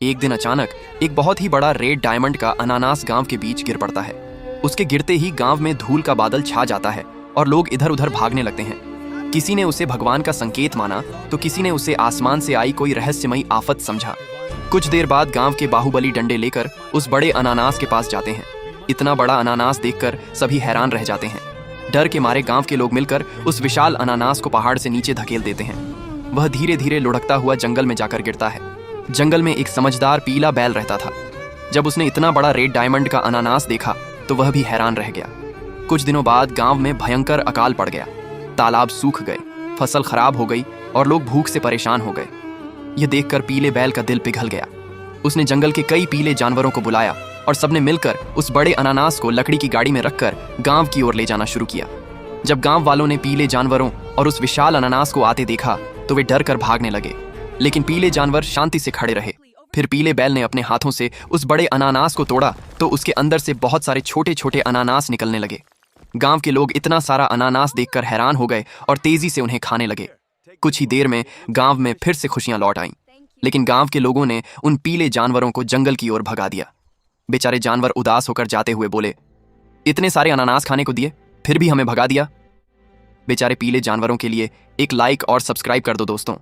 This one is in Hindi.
एक दिन अचानक एक बहुत ही बड़ा रेड डायमंड का अनानास गांव के बीच गिर पड़ता है। उसके गिरते ही गांव में धूल का बादल छा जाता है और लोग इधर उधर भागने लगते हैं। किसी ने उसे भगवान का संकेत माना तो किसी ने उसे आसमान से आई कोई रहस्यमयी आफत समझा। कुछ देर बाद गांव के बाहुबली डंडे लेकर उस बड़े अनानास के पास जाते हैं। इतना बड़ा अनानास देखकर सभी हैरान रह जाते हैं। डर के मारे गांव के लोग मिलकर उस विशाल अनानास को पहाड़ से नीचे धकेल देते हैं। वह धीरे धीरे लुढ़कता हुआ जंगल में जाकर गिरता है। जंगल में एक समझदार पीला बैल रहता था। जब उसने इतना बड़ा रेड डायमंड का अनानास देखा तो वह भी हैरान रह गया। कुछ दिनों बाद गांव में भयंकर अकाल पड़ गया। तालाब सूख गए, फसल खराब हो गई और लोग भूख से परेशान हो गए। यह देखकर पीले बैल का दिल पिघल गया। उसने जंगल के कई पीले जानवरों को बुलाया और सबने मिलकर उस बड़े अनानास को लकड़ी की गाड़ी में रखकर गांव की ओर ले जाना शुरू किया। जब गांव वालों ने पीले जानवरों और उस विशाल अनानास को आते देखा तो वे डर कर भागने लगे, लेकिन पीले जानवर शांति से खड़े रहे। फिर पीले बैल ने अपने हाथों से उस बड़े अनानास को तोड़ा तो उसके अंदर से बहुत सारे छोटे छोटे अनानास निकलने लगे। गांव के लोग इतना सारा अनानास देखकर हैरान हो गए और तेजी से उन्हें खाने लगे। कुछ ही देर में गांव में फिर से खुशियां लौट आईं, लेकिन गांव के लोगों ने उन पीले जानवरों को जंगल की ओर भगा दिया। बेचारे जानवर उदास होकर जाते हुए बोले, इतने सारे अनानास खाने को दिए फिर भी हमें भगा दिया। बेचारे पीले जानवरों के लिए एक लाइक और सब्सक्राइब कर दो दोस्तों।